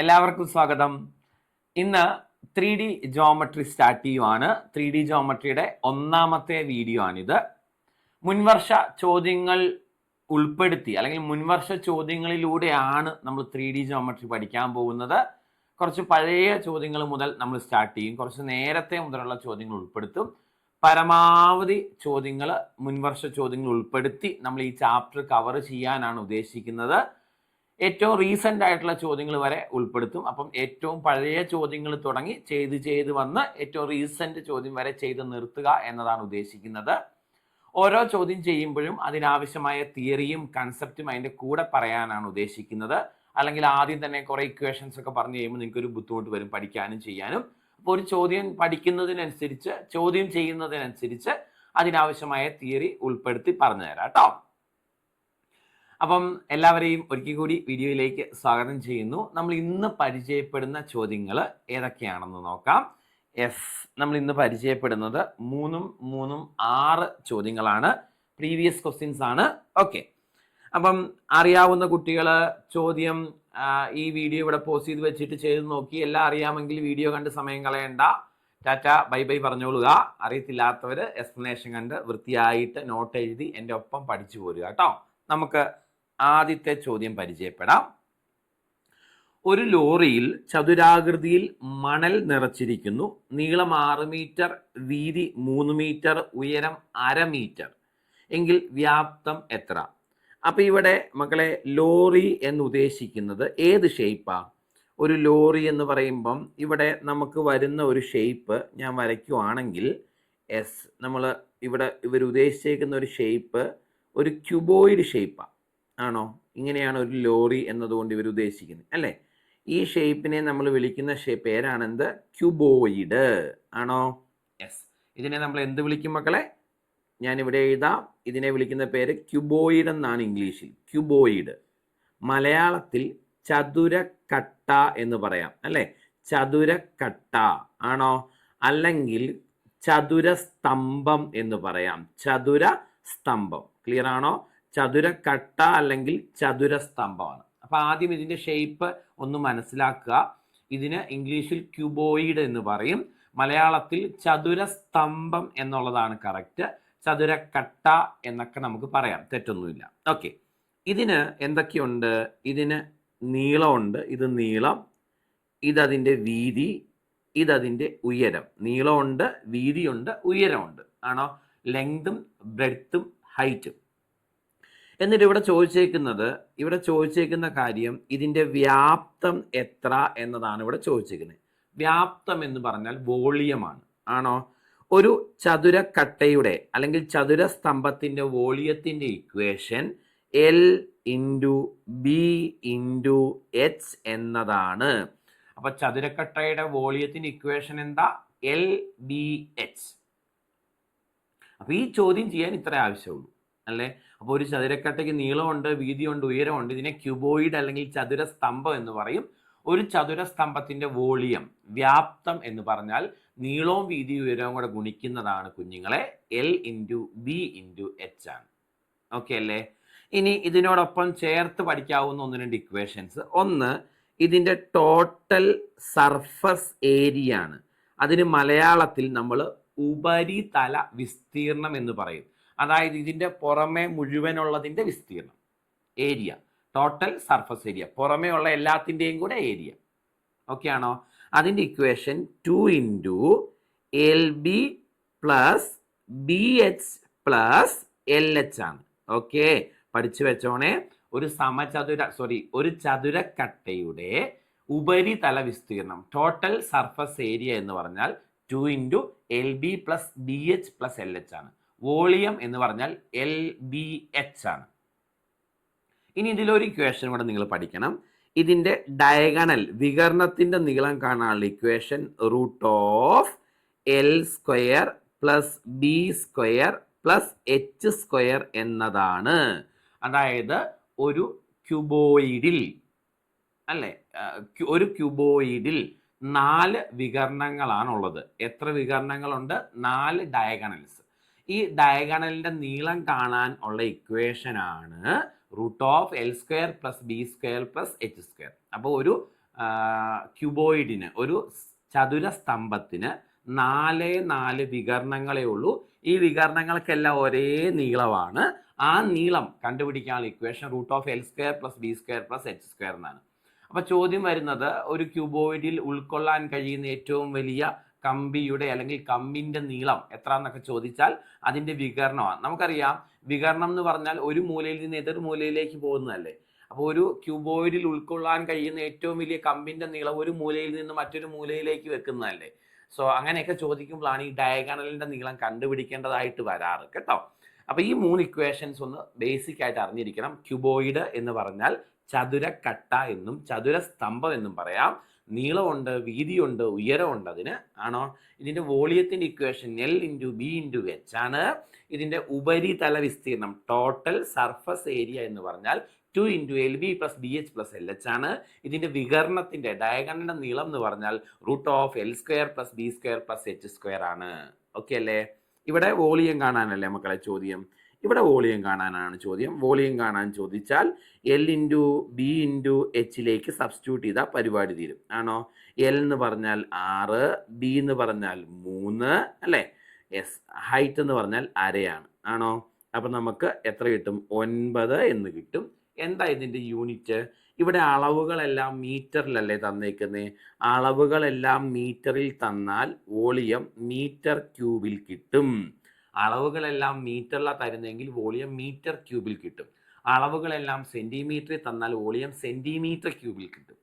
എല്ലാവർക്കും സ്വാഗതം. ഇന്ന് 3D ജോമെട്രി സ്റ്റാർട്ട് ചെയ്യുവാണ്. 3D ജോമെട്രിയുടെ ഒന്നാമത്തെ വീഡിയോ ആണിത്. മുൻവർഷ ചോദ്യങ്ങൾ ഉൾപ്പെടുത്തി അല്ലെങ്കിൽ മുൻവർഷ ചോദ്യങ്ങളിലൂടെയാണ് നമ്മൾ 3D ജോമെട്രി പഠിക്കാൻ പോകുന്നത്. കുറച്ച് പഴയ ചോദ്യങ്ങൾ മുതൽ നമ്മൾ സ്റ്റാർട്ട് ചെയ്യും. കുറച്ച് നേരത്തെ മുതലുള്ള ചോദ്യങ്ങൾ ഉൾപ്പെടുത്തും. പരമാവധി ചോദ്യങ്ങൾ മുൻവർഷ ചോദ്യങ്ങൾ ഉൾപ്പെടുത്തി നമ്മൾ ഈ ചാപ്റ്റർ കവർ ചെയ്യാനാണ് ഉദ്ദേശിക്കുന്നത്. ഏറ്റവും റീസെൻ്റ് ആയിട്ടുള്ള ചോദ്യങ്ങൾ വരെ ഉൾപ്പെടുത്തും. അപ്പം ഏറ്റവും പഴയ ചോദ്യങ്ങൾ തുടങ്ങി ചെയ്ത് വന്ന് ഏറ്റവും റീസെൻ്റ് ചോദ്യം വരെ ചെയ്ത് നിർത്തുക എന്നതാണ് ഉദ്ദേശിക്കുന്നത്. ഓരോ ചോദ്യം ചെയ്യുമ്പോഴും അതിനാവശ്യമായ തിയറിയും കൺസെപ്റ്റും അതിൻ്റെ കൂടെ പറയാനാണ് ഉദ്ദേശിക്കുന്നത്. അല്ലെങ്കിൽ ആദ്യം തന്നെ കുറേ ഇക്വേഷൻസ് ഒക്കെ പറഞ്ഞു കഴിയുമ്പോൾ നിങ്ങൾക്കൊരു ബുദ്ധിമുട്ട് വരും പഠിക്കാനും ചെയ്യാനും. അപ്പോൾ ഒരു ചോദ്യം പഠിക്കുന്നതിനനുസരിച്ച് ചോദ്യം ചെയ്യുന്നതിനനുസരിച്ച് അതിനാവശ്യമായ തിയറി ഉൾപ്പെടുത്തി പറഞ്ഞു തരാം കേട്ടോ. അപ്പം എല്ലാവരെയും ഒരിക്കൽ കൂടി വീഡിയോയിലേക്ക് സ്വാഗതം ചെയ്യുന്നു. നമ്മൾ ഇന്ന് പരിചയപ്പെടുന്ന ചോദ്യങ്ങൾ ഏതൊക്കെയാണെന്ന് നോക്കാം. നമ്മൾ ഇന്ന് പരിചയപ്പെടുന്നത് 6 ചോദ്യങ്ങളാണ്. പ്രീവിയസ് ക്വസ്റ്റ്യൻസ് ആണ്. ഓക്കെ, അപ്പം അറിയാവുന്ന കുട്ടികൾ ചോദ്യം ഈ വീഡിയോ ഇവിടെ പോസ്റ്റ് ചെയ്ത് വെച്ചിട്ട് ചെയ്ത് നോക്കി. എല്ലാം അറിയാമെങ്കിൽ വീഡിയോ കണ്ട് സമയം കളയണ്ട. ടാറ്റ ബൈ ബൈ പറഞ്ഞോളുക. അറിയത്തില്ലാത്തവർ എക്സ്പ്ലനേഷൻ കണ്ട് വൃത്തിയായിട്ട് നോട്ട് എഴുതി എൻ്റെ ഒപ്പം പഠിച്ചു പോരുക കേട്ടോ. നമുക്ക് ആദ്യത്തെ ചോദ്യം പരിചയപ്പെടാം. ഒരു ലോറിയിൽ ചതുരാകൃതിയിൽ മണൽ നിറച്ചിരിക്കുന്നു. നീളം 6 മീറ്റർ, വീതി 3 മീറ്റർ, ഉയരം 1/2 മീറ്റർ. എങ്കിൽ വ്യാപ്തം എത്ര? അപ്പൊ ഇവിടെ മക്കളെ ലോറി എന്ന് ഉദ്ദേശിക്കുന്നത് ഏത് ഷേപ്പാ? ഒരു ലോറി എന്ന് പറയുമ്പം ഇവിടെ നമുക്ക് വരുന്ന ഒരു ഷേപ്പ് ഞാൻ വരയ്ക്കുവാണെങ്കിൽ നമ്മൾ ഇവിടെ ഇവർ ഉദ്ദേശിച്ചേക്കുന്ന ഒരു ഷേപ്പ് ഒരു ക്യൂബോയിഡ് ഷേപ്പാണ്. ആണോ? ഇങ്ങനെയാണ് ഒരു ലോറി എന്നതുകൊണ്ട് ഇവർ ഉദ്ദേശിക്കുന്നത് അല്ലേ? ഈ ഷേപ്പിനെ നമ്മൾ വിളിക്കുന്ന പേരാണെന്ത്? ക്യൂബോയിഡ്. ആണോ? യെസ്. ഇതിനെ നമ്മൾ എന്ത് വിളിക്കും മക്കളെ? ഞാനിവിടെ എഴുതാം. ഇതിനെ വിളിക്കുന്ന പേര് ക്യൂബോയിഡ് എന്നാണ് ഇംഗ്ലീഷിൽ. ക്യൂബോയിഡ്. മലയാളത്തിൽ ചതുരക്കട്ട എന്ന് പറയാം അല്ലേ? ചതുരക്കട്ട ആണോ? അല്ലെങ്കിൽ ചതുരസ്തംഭം എന്ന് പറയാം. ചതുരസ്തംഭം. ക്ലിയർ ആണോ? ചതുരക്കട്ട അല്ലെങ്കിൽ ചതുരസ്തംഭമാണ്. അപ്പോൾ ആദ്യം ഇതിൻ്റെ ഷേപ്പ് ഒന്ന് മനസ്സിലാക്കുക. ഇതിന് ഇംഗ്ലീഷിൽ ക്യൂബോയിഡ് എന്ന് പറയും. മലയാളത്തിൽ ചതുരസ്തംഭം എന്നുള്ളതാണ് കറക്റ്റ്. ചതുരക്കട്ട എന്നൊക്കെ നമുക്ക് പറയാം, തെറ്റൊന്നുമില്ല. ഓക്കെ, ഇതിന് എന്തൊക്കെയുണ്ട്? ഇതിന് നീളമുണ്ട്. ഇത് നീളം, ഇതതിൻ്റെ വീതി, ഇതതിൻ്റെ ഉയരം. നീളമുണ്ട്, വീതിയുണ്ട്, ഉയരമുണ്ട്. ആണോ? ലെങ്തും ബ്രെഡ്ത്തും ഹൈറ്റും. എന്നിട്ട് ഇവിടെ ചോദിച്ചേക്കുന്ന കാര്യം ഇതിൻ്റെ വ്യാപ്തം എത്ര എന്നതാണ് ഇവിടെ ചോദിച്ചേക്കുന്നത്. വ്യാപ്തം എന്ന് പറഞ്ഞാൽ വോളിയമാണ്. ആണോ? ഒരു ചതുരക്കട്ടയുടെ അല്ലെങ്കിൽ ചതുരസ്തംഭത്തിൻ്റെ വോളിയത്തിൻ്റെ ഇക്വേഷൻ L × B × H എന്നതാണ്. അപ്പൊ ചതുരക്കട്ടയുടെ വോളിയത്തിൻ്റെ ഇക്വേഷൻ എന്താ? LBH. അപ്പൊ ഈ ചോദ്യം ചെയ്യാൻ ഇത്ര ആവശ്യമുള്ളൂ അല്ലേ? അപ്പോൾ ഒരു ചതുരക്കട്ടയ്ക്ക് നീളമുണ്ട്, വീതിയുണ്ട്, ഉയരമുണ്ട്. ഇതിനെ ക്യൂബോയിഡ് അല്ലെങ്കിൽ ചതുരസ്തംഭം എന്ന് പറയും. ഒരു ചതുരസ്തംഭത്തിന്റെ വോളിയം, വ്യാപ്തം എന്ന് പറഞ്ഞാൽ നീളവും വീതിയും ഉയരവും കൂടെ ഗുണിക്കുന്നതാണ് കുഞ്ഞുങ്ങളെ. L × B × H ആണ്. ഓക്കെ അല്ലേ? ഇനി ഇതിനോടൊപ്പം ചേർത്ത് പഠിക്കാവുന്ന 1-2 ഇക്വേഷൻസ്. ഒന്ന്, ഇതിൻ്റെ ടോട്ടൽ സർഫസ് ഏരിയ ആണ്. അതിന് മലയാളത്തിൽ നമ്മൾ ഉപരിതല വിസ്തീർണം എന്ന് പറയും. അതായത് ഇതിൻ്റെ പുറമെ മുഴുവനുള്ളതിൻ്റെ വിസ്തീർണം, ഏരിയ. ടോട്ടൽ സർഫസ് ഏരിയ, പുറമേ ഉള്ള എല്ലാത്തിൻ്റെയും കൂടെ ഏരിയ. ഓക്കെ ആണോ? അതിൻ്റെ ഇക്വേഷൻ 2 × LB + BH + LH ആണ്. ഓക്കെ, പഠിച്ചു വെച്ചോണേ. ഒരു ചതുരക്കട്ടയുടെ ഉപരിതല വിസ്തീർണം, ടോട്ടൽ സർഫസ് ഏരിയ എന്ന് പറഞ്ഞാൽ 2 × LB + BH + LH ആണ്. വോളിയം എന്ന് പറഞ്ഞാൽ LBH ആണ്. ഇനി ഇതിലൊരു ഇക്വേഷൻ കൂടെ നിങ്ങൾ പഠിക്കണം. ഇതിൻ്റെ ഡയഗണൽ, വികർണത്തിൻ്റെ നീളം കാണാനുള്ള ഇക്വേഷൻ √L² + B² + H² എന്നതാണ്. അതായത് ഒരു ക്യൂബോയിഡിൽ അല്ലേ, ഒരു ക്യൂബോയിഡിൽ 4 വികർണങ്ങളാണുള്ളത്. എത്ര വികർണങ്ങളുണ്ട്? 4 ഡയഗണൽസ്. ഈ ഡയഗണലിന്റെ നീളം കാണാൻ ഉള്ള ഇക്വേഷൻ ആണ് √L² + B² + H². അപ്പോൾ ഒരു ക്യൂബോയിഡിന്, ഒരു ചതുരസ്തംഭത്തിന് 4 വികരണങ്ങളേ ഉള്ളൂ. ഈ വികരണങ്ങൾക്കെല്ലാം ഒരേ നീളമാണ്. ആ നീളം കണ്ടുപിടിക്കാനുള്ള ഇക്വേഷൻ √L² + B² + H² എന്നാണ്. അപ്പൊ ചോദ്യം വരുന്നത്, ഒരു ക്യൂബോയിഡിൽ ഉൾക്കൊള്ളാൻ കഴിയുന്ന ഏറ്റവും വലിയ കമ്പിയുടെ അല്ലെങ്കിൽ കമ്പിന്റെ നീളം എത്ര എന്നൊക്കെ ചോദിച്ചാൽ അതിന്റെ വികരണമാണ്. നമുക്കറിയാം, വികരണം എന്ന് പറഞ്ഞാൽ ഒരു മൂലയിൽ നിന്ന് എതിർ മൂലയിലേക്ക് പോകുന്നതല്ലേ. അപ്പോൾ ഒരു ക്യൂബോയിഡിൽ ഉൾക്കൊള്ളാൻ കഴിയുന്ന ഏറ്റവും വലിയ കമ്പിന്റെ നീളം ഒരു മൂലയിൽ നിന്ന് മറ്റൊരു മൂലയിലേക്ക് വെക്കുന്നതല്ലേ. സോ അങ്ങനെയൊക്കെ ചോദിക്കുമ്പോഴാണ് ഈ ഡയഗണലിന്റെ നീളം കണ്ടുപിടിക്കേണ്ടതായിട്ട് വരാറ് കേട്ടോ. അപ്പൊ ഈ 3 ഇക്വേഷൻസ് ഒന്ന് ബേസിക് ആയിട്ട് അറിഞ്ഞിരിക്കണം. ക്യൂബോയിഡ് എന്ന് പറഞ്ഞാൽ ചതുരക്കട്ട എന്നും ചതുരസ്തംഭം എന്നും പറയാം. നീളമുണ്ട്, വീതിയുണ്ട്, ഉയരമുണ്ട്. അതിന് ആണോ. ഇതിന്റെ വോളിയത്തിന്റെ ഇക്വേഷൻ L×B×H ആണ്. ഇതിന്റെ ഉപരിതല വിസ്തീർണം ടോട്ടൽ സർഫസ് ഏരിയ എന്ന് പറഞ്ഞാൽ 2×LB + BH + LH ആണ്. ഇതിന്റെ വികരണത്തിന്റെ ഡയഗണലിന്റെ നീളം എന്ന് പറഞ്ഞാൽ √L² + B² + H² ആണ്. ഓക്കെ അല്ലേ. ഇവിടെ വോളിയം കാണാനല്ലേ മക്കളെ ചോദ്യം. ഇവിടെ വോളിയം കാണാനാണ് ചോദ്യം. വോളിയം കാണാൻ ചോദിച്ചാൽ L×B×H സബ്സ്റ്റിറ്റ്യൂട്ട് ചെയ്താൽ പരിപാടി തീരും. ആണോ. L എന്ന് പറഞ്ഞാൽ 6, B എന്ന് പറഞ്ഞാൽ 3 അല്ലേ. ഹൈറ്റ് എന്ന് പറഞ്ഞാൽ അരയാണ്. ആണോ. അപ്പം നമുക്ക് എത്ര കിട്ടും? 9 എന്ന് കിട്ടും. എന്താ ഇതിൻ്റെ യൂണിറ്റ്? ഇവിടെ അളവുകളെല്ലാം മീറ്ററിലല്ലേ തന്നേക്കുന്നത്. അളവുകളെല്ലാം മീറ്ററിൽ തന്നാൽ വോളിയം മീറ്റർ ക്യൂബിൽ കിട്ടും. അളവുകളെല്ലാം മീറ്ററിലാണ് തരുന്നതെങ്കിൽ വോളിയം മീറ്റർ ക്യൂബിൽ കിട്ടും. അളവുകളെല്ലാം സെന്റിമീറ്ററിൽ തന്നാൽ വോളിയം സെന്റിമീറ്റർ ക്യൂബിൽ കിട്ടും.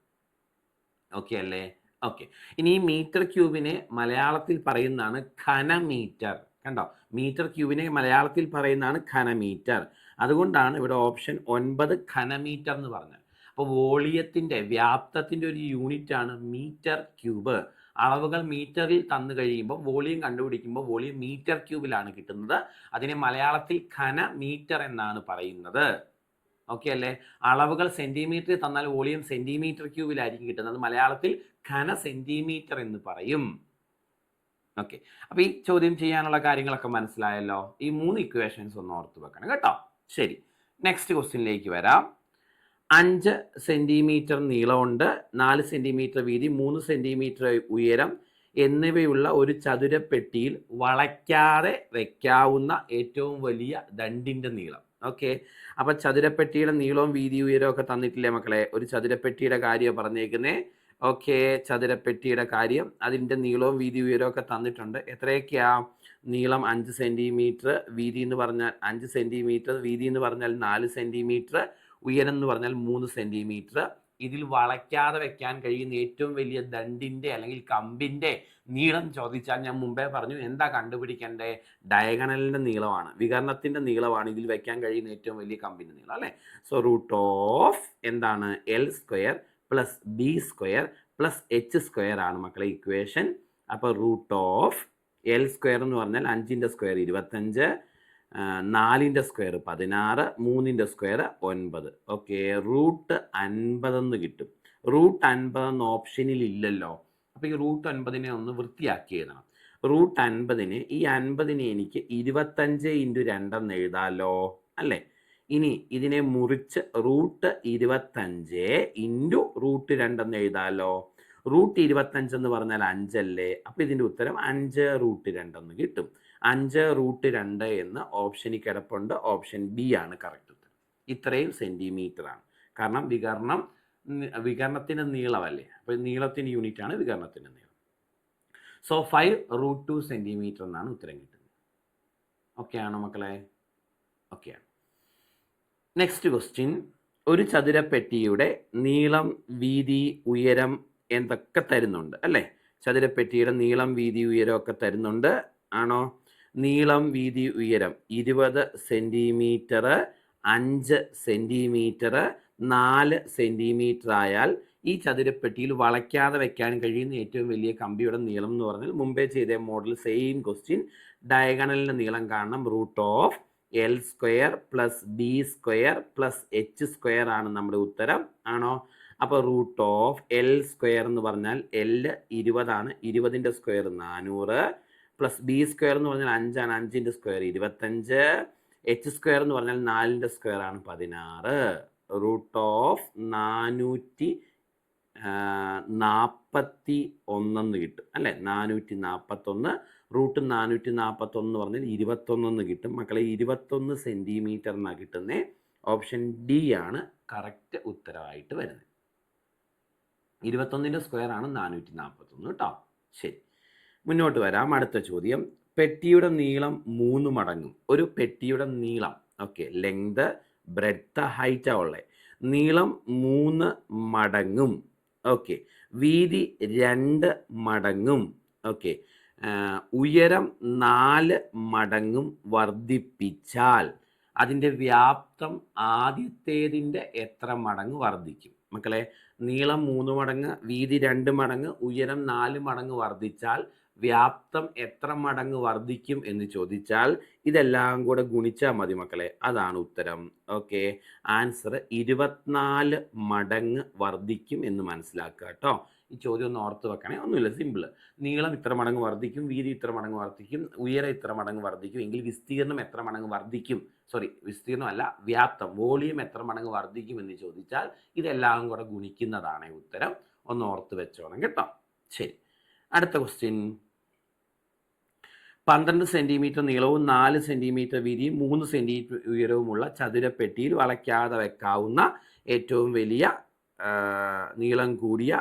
ഓക്കെ അല്ലേ. ഓക്കെ. ഇനി ഈ മീറ്റർ ക്യൂബിനെ മലയാളത്തിൽ പറയുന്നതാണ് ഘനമീറ്റർ. കണ്ടോ, മീറ്റർ ക്യൂബിനെ മലയാളത്തിൽ പറയുന്നതാണ് ഘനമീറ്റർ. അതുകൊണ്ടാണ് ഇവിടെ ഓപ്ഷൻ 9 ഘനമീറ്റർ എന്ന് പറഞ്ഞത്. അപ്പോൾ വോളിയത്തിൻ്റെ വ്യാപ്തത്തിൻ്റെ ഒരു യൂണിറ്റ് ആണ് മീറ്റർ ക്യൂബ്. അളവുകൾ മീറ്ററിൽ തന്നു കഴിയുമ്പോൾ വോളിയം കണ്ടുപിടിക്കുമ്പോൾ വോളിയം മീറ്റർ ക്യൂബിലാണ് കിട്ടുന്നത്. അതിനെ മലയാളത്തിൽ ഘനമീറ്റർ എന്നാണ് പറയുന്നത്. ഓക്കെ അല്ലേ. അളവുകൾ സെന്റിമീറ്ററിൽ തന്നാൽ വോളിയം സെന്റിമീറ്റർ ക്യൂബിലായിരിക്കും കിട്ടുന്നത്. മലയാളത്തിൽ ഘന സെന്റിമീറ്റർ എന്ന് പറയും. ഓക്കെ. അപ്പൊ ഈ ചോദ്യം ചെയ്യാനുള്ള കാര്യങ്ങളൊക്കെ മനസ്സിലായല്ലോ. ഈ 3 ഇക്വേഷൻസ് ഒന്ന് ഓർത്ത് വെക്കണം കേട്ടോ. ശരി, നെക്സ്റ്റ് ക്വസ്റ്റ്യനിലേക്ക് വരാം. 5 സെന്റിമീറ്റർ നീളമുണ്ട്, 4 സെന്റിമീറ്റർ വീതി, 3 സെന്റിമീറ്റർ ഉയരം എന്നിവയുള്ള ഒരു ചതുരപ്പെട്ടിയിൽ വളയ്ക്കാതെ വെക്കാവുന്ന ഏറ്റവും വലിയ ദണ്ടിന്റെ നീളം. ഓക്കെ. അപ്പൊ ചതുരപ്പെട്ടിയുടെ നീളവും വീതി ഉയരവും ഒക്കെ തന്നിട്ടില്ലേ മക്കളെ. ഒരു ചതുരപ്പെട്ടിയുടെ കാര്യം പറഞ്ഞേക്കുന്നേ. ഓക്കെ, ചതുരപ്പെട്ടിയുടെ കാര്യം, അതിൻ്റെ നീളവും വീതി ഉയരവും ഒക്കെ തന്നിട്ടുണ്ട്. എത്രയൊക്കെയാ? നീളം 5 സെന്റിമീറ്റർ, വീതി എന്ന് പറഞ്ഞാൽ 5 സെന്റിമീറ്റർ, വീതി എന്ന് പറഞ്ഞാൽ 4 സെന്റിമീറ്റർ, ഉയരം എന്ന് പറഞ്ഞാൽ 3 സെന്റിമീറ്റർ. ഇതിൽ വളയ്ക്കാതെ വെക്കാൻ കഴിയുന്ന ഏറ്റവും വലിയ ദണ്ടിന്റെ അല്ലെങ്കിൽ കമ്പിന്റെ നീളം ചോദിച്ചാൽ ഞാൻ മുമ്പേ പറഞ്ഞു എന്താ കണ്ടുപിടിക്കേണ്ടേ? ഡയഗണലിന്റെ നീളമാണ്, വികരണത്തിന്റെ നീളമാണ് ഇതിൽ വെക്കാൻ കഴിയുന്ന ഏറ്റവും വലിയ കമ്പിന്റെ നീളം അല്ലേ. സോ എന്താണ്? L² + B² + H² ആണ് മക്കളെ ഇക്വേഷൻ. അപ്പോൾ L² എന്ന് പറഞ്ഞാൽ 5ന്റെ സ്ക്വയർ 25, 4ന്റെ സ്ക്വയർ 16, 3ന്റെ സ്ക്വയർ 9. ഓക്കെ, √50 എന്ന് കിട്ടും. √50 എന്ന ഓപ്ഷനിൽ ഇല്ലല്ലോ. അപ്പോൾ ഈ √50നെ ഒന്ന് വൃത്തിയാക്കി എഴുതണം. √50ന് ഈ 50നെ എനിക്ക് 25 × 2 എന്ന് എഴുതാമല്ലോ അല്ലേ. ഇനി ഇതിനെ മുറിച്ച് √25 × √2 എന്ന് എഴുതാമല്ലോ. √25 എന്ന് പറഞ്ഞാൽ 5 അല്ലേ. അപ്പോൾ ഇതിൻ്റെ ഉത്തരം 5√2 എന്ന് കിട്ടും. 5√2 എന്ന് ഓപ്ഷനിൽ കിടപ്പുണ്ട്. ഓപ്ഷൻ ബി ആണ് കറക്റ്റ് ഉത്തരം. ഇത്രയും സെന്റിമീറ്റർ ആണ്. കാരണം വികരണത്തിൻ്റെ നീളമല്ലേ. അപ്പോൾ നീളത്തിൻ്റെ യൂണിറ്റ് ആണ് വികരണത്തിൻ്റെ നീളം. സോ 5√2 സെന്റിമീറ്റർ എന്നാണ് ഉത്തരം കിട്ടുന്നത്. ഓക്കെ ആണോ മക്കളെ? ഓക്കെയാണ്. Next question. ഒരു ചതുരപ്പെട്ടിയുടെ നീളം, വീതി, ഉയരം എന്തൊക്കെ തരുന്നുണ്ട് അല്ലേ. ചതുരപ്പെട്ടിയുടെ നീളം, വീതി, ഉയരം ഒക്കെ തരുന്നുണ്ട്. ആണോ? നീളം, വീതി, ഉയരം 20 സെന്റിമീറ്റർ, 5 സെന്റിമീറ്റർ, 4 സെന്റിമീറ്റർ ആയാൽ ഈ ചതുരപ്പെട്ടിയിൽ വളയ്ക്കാതെ വെക്കാൻ കഴിയുന്ന ഏറ്റവും വലിയ കമ്പിയുടെ നീളം എന്ന് പറഞ്ഞാൽ മുമ്പേ ചെയ്ത മോഡൽ സെയിം ക്വസ്റ്റ്യൻ. ഡയഗണലിൻ്റെ നീളം കാണണം. √L² + B² + H² ആണ് നമ്മുടെ ഉത്തരം. ആണോ? അപ്പോൾ √L² എന്ന് പറഞ്ഞാൽ L 20 ആണ്, 20ന്റെ സ്ക്വയർ 400, + B² എന്ന് പറഞ്ഞാൽ 5 ആണ്, 5ന്റെ സ്ക്വയർ 25, H² എന്ന് പറഞ്ഞാൽ 4ന്റെ സ്ക്വയർ ആണ് 16. 441 കിട്ടും അല്ലേ. 441 റൂട്ട് 441 എന്ന് പറഞ്ഞാൽ 21 കിട്ടും മക്കളെ. 21 സെൻറ്റിമീറ്റർ എന്നാണ് കിട്ടുന്നത്. ഓപ്ഷൻ ഡി ആണ് കറക്റ്റ് ഉത്തരവായിട്ട് വരുന്നത്. 21ൻ്റെ സ്ക്വയർ ആണ് 441 കേട്ടോ. ശരി, മുന്നോട്ട് വരാം. അടുത്ത ചോദ്യം. പെട്ടിയുടെ നീളം 3 മടങ്ങും. ഒരു പെട്ടിയുടെ നീളം, ഓക്കെ, ലെങ്ത് ബ്രെഡ്ത്ത് ഹൈറ്റാ ഉള്ളത്. നീളം 3 മടങ്ങും, ഓക്കെ, വീതി 2 മടങ്ങും, ഓക്കെ, ഉയരം 4 മടങ്ങും വർദ്ധിപ്പിച്ചാൽ അതിൻ്റെ വ്യാപ്തം ആദ്യത്തേതിൻ്റെ എത്ര മടങ്ങ് വർദ്ധിക്കും? മക്കളെ, നീളം 3 മടങ്ങ്, വീതി 2 മടങ്ങ്, ഉയരം 4 മടങ്ങ് വർദ്ധിച്ചാൽ വ്യാപ്തം എത്ര മടങ്ങ് വർദ്ധിക്കും എന്ന് ചോദിച്ചാൽ ഇതെല്ലാം കൂടെ ഗുണിച്ചാൽ മതി മക്കളെ. അതാണ് ഉത്തരം. ഓക്കെ, ആൻസർ 24 മടങ്ങ് വർദ്ധിക്കും എന്ന് മനസ്സിലാക്കുക കേട്ടോ. ഈ ചോദ്യം ഒന്ന് ഓർത്ത് വെക്കണേ. ഒന്നുമില്ല, സിമ്പിൾ. നീളം ഇത്ര മടങ്ങ് വർദ്ധിക്കും, വീതി ഇത്ര മടങ്ങ് വർദ്ധിക്കും, ഉയരം ഇത്ര മടങ്ങ് വർദ്ധിക്കും എങ്കിൽ വിസ്തീർണം എത്ര മടങ്ങ് വർദ്ധിക്കും? വിസ്തീർണമല്ല, വ്യാപ്തം, വോളിയം എത്ര മടങ്ങ് വർദ്ധിക്കും എന്ന് ചോദിച്ചാൽ ഇതെല്ലാം കൂടെ ഗുണിക്കുന്നതാണ് ഉത്തരം. ഒന്ന് ഓർത്ത് വെച്ചോണം കേട്ടോ. ശരി, അടുത്ത ക്വസ്റ്റ്യൻ. 12 സെൻറ്റിമീറ്റർ നീളവും 4 സെൻറ്റിമീറ്റർ വീതിയും 3 സെൻറ്റിമീറ്റർ ഉയരവുമുള്ള ചതുരപ്പെട്ടിയിൽ വളയ്ക്കാതെ വെക്കാവുന്ന ഏറ്റവും വലിയ നീളം കൂടിയ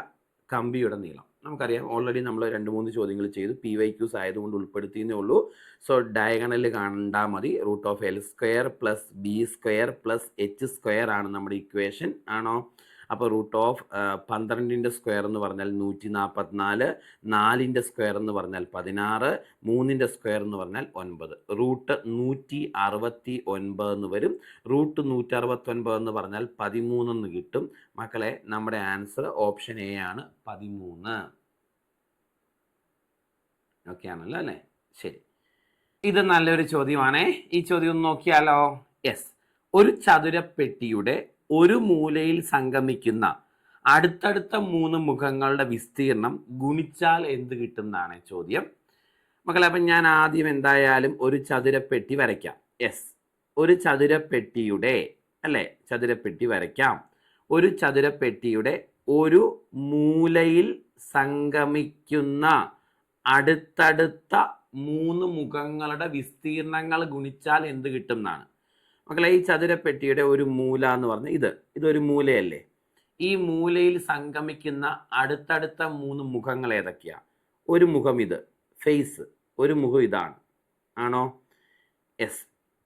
കമ്പിയുടെ നീളം. നമുക്കറിയാം, ഓൾറെഡി നമ്മൾ 2-3 ചോദ്യങ്ങൾ ചെയ്തു. PYQs ആയതുകൊണ്ട് ഉൾപ്പെടുത്തിയെന്നേ ഉള്ളൂ. സോ ഡയഗണൽ കണ്ടാൽ മതി. √L² + B² + H² ആണ് നമ്മുടെ ഇക്വേഷൻ, ആണോ? അപ്പോൾ √12ൻ്റെ സ്ക്വയർ എന്ന് പറഞ്ഞാൽ 144, 4ൻ്റെ സ്ക്വയർ എന്ന് പറഞ്ഞാൽ 16, 3ൻ്റെ സ്ക്വയർ എന്ന് പറഞ്ഞാൽ 9. √169 എന്ന് വരും. √169 എന്ന് പറഞ്ഞാൽ 13 എന്ന് കിട്ടും മക്കളെ. നമ്മുടെ ആൻസർ ഓപ്ഷൻ എ ആണ്, 13. ഓക്കെ ആണല്ലോ അല്ലേ? ശരി, ഇത് നല്ലൊരു ചോദ്യമാണേ. ഈ ചോദ്യം ഒന്ന് നോക്കിയാലോ? യെസ്. ഒരു ചതുരപ്പെട്ടിയുടെ ഒരു മൂലയിൽ സംഗമിക്കുന്ന അടുത്തടുത്ത 3 മുഖങ്ങളുടെ വിസ്തീർണം ഗുണിച്ചാൽ എന്ത് കിട്ടും എന്നാണ് ചോദ്യം മക്കളെ. അപ്പം ഞാൻ ആദ്യം എന്തായാലും ഒരു ചതുരപ്പെട്ടി വരയ്ക്കാം. യെസ്, ഒരു ചതുരപ്പെട്ടിയുടെ ചതുരപ്പെട്ടി വരയ്ക്കാം. ഒരു ചതുരപ്പെട്ടിയുടെ ഒരു മൂലയിൽ സംഗമിക്കുന്ന അടുത്തടുത്ത 3 മുഖങ്ങളുടെ വിസ്തീർണങ്ങൾ ഗുണിച്ചാൽ എന്ത് കിട്ടും എന്നാണ് മക്കളെ. ഈ ചതുരപ്പെട്ടിയുടെ ഒരു മൂല എന്ന് പറഞ്ഞാൽ ഇതൊരു മൂലയല്ലേ. ഈ മൂലയിൽ സംഗമിക്കുന്ന അടുത്തടുത്ത 3 മുഖങ്ങൾ ഏതൊക്കെയാ? ഒരു മുഖം ഇത്, ഫേസ്, ഒരു മുഖം ഇതാണ്, ആണോ? യെസ്.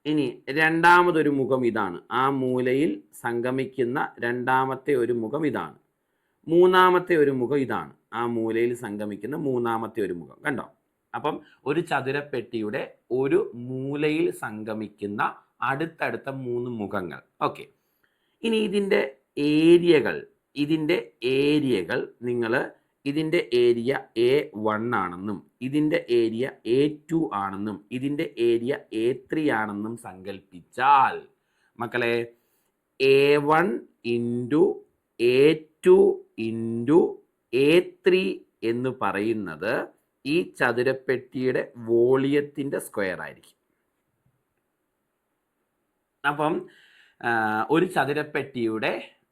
ഇനി രണ്ടാമതൊരു മുഖം ഇതാണ്, ആ മൂലയിൽ സംഗമിക്കുന്ന രണ്ടാമത്തെ ഒരു മുഖം ഇതാണ്. മൂന്നാമത്തെ ഒരു മുഖം ഇതാണ്, ആ മൂലയിൽ സംഗമിക്കുന്ന മൂന്നാമത്തെ ഒരു മുഖം. കണ്ടോ? അപ്പം ഒരു ചതുരപ്പെട്ടിയുടെ ഒരു മൂലയിൽ സംഗമിക്കുന്ന അടുത്തടുത്ത 3 മുഖങ്ങൾ. ഓക്കെ, ഇനി ഇതിൻ്റെ ഏരിയകൾ നിങ്ങൾ ഇതിൻ്റെ ഏരിയ A1 ആണെന്നും ഇതിൻ്റെ ഏരിയ A2 ആണെന്നും ഇതിൻ്റെ ഏരിയ A3 ആണെന്നും സങ്കല്പിച്ചാൽ മക്കളെ, A1 × A2 × A3 എന്ന് പറയുന്നത് ഈ ചതുരപ്പെട്ടിയുടെ വോളിയത്തിൻ്റെ സ്ക്വയർ ആയിരിക്കും. അപ്പം ഒരു ചതുരപ്പെട്ടിയുടെ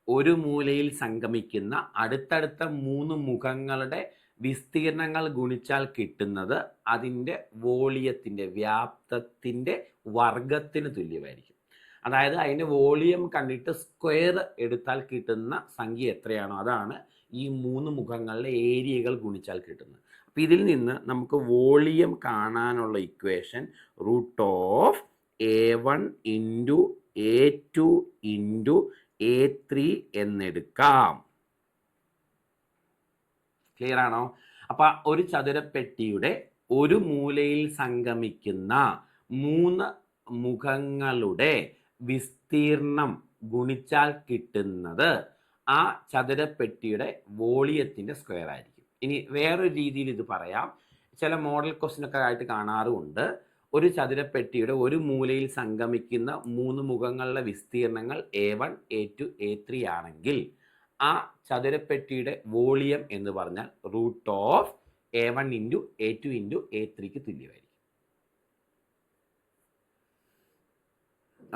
ഒരു മൂലയിൽ സംഗമിക്കുന്ന അടുത്തടുത്ത 3 മുഖങ്ങളുടെ വിസ്തീർണങ്ങൾ ഗുണിച്ചാൽ കിട്ടുന്നത് അതിൻ്റെ വോളിയത്തിൻ്റെ, വ്യാപ്തത്തിൻ്റെ വർഗത്തിന് തുല്യമായിരിക്കും. അതായത് അതിൻ്റെ വോളിയം കണ്ടിട്ട് സ്ക്വയർ എടുത്താൽ കിട്ടുന്ന സംഖ്യ എത്രയാണോ അതാണ് ഈ 3 മുഖങ്ങളുടെ ഏരിയകൾ ഗുണിച്ചാൽ കിട്ടുന്നത്. അപ്പം ഇതിൽ നിന്ന് നമുക്ക് വോളിയം കാണാനുള്ള ഇക്വേഷൻ √A1 × A2 × A3 എന്നെടുക്കാം. ക്ലിയർ ആണോ? അപ്പം ഒരു ചതുരപ്പെട്ടിയുടെ ഒരു മൂലയിൽ സംഗമിക്കുന്ന 3 മുഖങ്ങളുടെ വിസ്തീർണം ഗുണിച്ചാൽ കിട്ടുന്നത് ആ ചതുരപ്പെട്ടിയുടെ വോളിയത്തിൻ്റെ സ്ക്വയർ ആയിരിക്കും. ഇനി വേറൊരു രീതിയിൽ ഇത് പറയാം, ചില മോഡൽ ക്വസ്റ്റ്യനൊക്കെ ആയിട്ട് കാണാറുമുണ്ട്. ഒരു ചതുരപ്പെട്ടിയുടെ ഒരു മൂലയിൽ സംഗമിക്കുന്ന 3 മുഖങ്ങളുടെ വിസ്തീർണങ്ങൾ A1, A2, A3 ആണെങ്കിൽ ആ ചതുരപ്പെട്ടിയുടെ വോളിയം എന്ന് പറഞ്ഞാൽ √A1 × A2 × A3ക്ക് തുല്യമായിരിക്കും.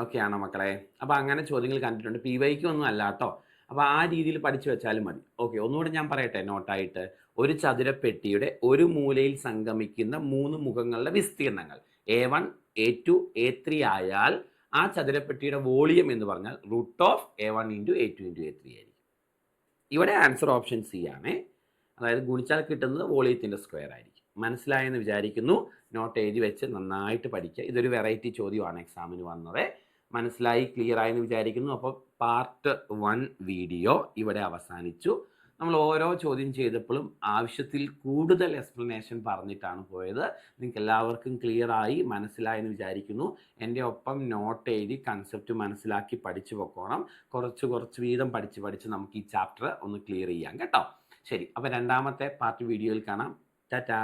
ഓക്കെ ആണോ മക്കളെ? അപ്പം അങ്ങനെ ചോദ്യങ്ങൾ കണ്ടിട്ടുണ്ട്. PYQ ഒന്നും അല്ല കേട്ടോ, അപ്പോൾ ആ രീതിയിൽ പഠിച്ചു വെച്ചാലും മതി. ഓക്കെ, ഒന്നുകൂടെ ഞാൻ പറയട്ടെ നോട്ടായിട്ട്. ഒരു ചതുരപ്പെട്ടിയുടെ ഒരു മൂലയിൽ സംഗമിക്കുന്ന 3 മുഖങ്ങളുടെ വിസ്തീർണങ്ങൾ A1, A2, A3 ആയാൽ ആ ചതുരപ്പെട്ടിയുടെ വോളിയം എന്ന് പറഞ്ഞാൽ √A1 × A2 × A3 ആയിരിക്കും. ഇവിടെ ആൻസർ ഓപ്ഷൻ സി ആണ്. അതായത് ഗുണിച്ചാൽ കിട്ടുന്നത് വോളിയത്തിൻ്റെ സ്ക്വയർ ആയിരിക്കും. മനസ്സിലായെന്ന് വിചാരിക്കുന്നു. നോട്ട് എഴുതി വെച്ച് നന്നായിട്ട് പഠിക്കുക. ഇതൊരു വെറൈറ്റി ചോദ്യമാണ് എക്സാമിന് വന്നത്. മനസ്സിലായി, ക്ലിയർ ആയെന്ന് വിചാരിക്കുന്നു. അപ്പോൾ പാർട്ട് 1 വീഡിയോ ഇവിടെ അവസാനിച്ചു. നമ്മൾ ഓരോ ചോദ്യം ചെയ്തപ്പോഴും ആവശ്യത്തിൽ കൂടുതൽ എക്സ്പ്ലനേഷൻ പറഞ്ഞിട്ടാണ് പോയത്. നിങ്ങൾക്ക് എല്ലാവർക്കും ക്ലിയർ ആയി മനസ്സിലായെന്ന് വിചാരിക്കുന്നു. എൻ്റെ ഒപ്പം നോട്ട് എഴുതി കൺസെപ്റ്റ് മനസ്സിലാക്കി പഠിച്ചു പോക്കോണം. കുറച്ച് വീതം പഠിച്ച് നമുക്ക് ഈ ചാപ്റ്റർ ഒന്ന് ക്ലിയർ ചെയ്യാം കേട്ടോ. ശരി, അപ്പോൾ രണ്ടാമത്തെ പാർട്ട് വീഡിയോയിൽ കാണാം. ടാറ്റാ.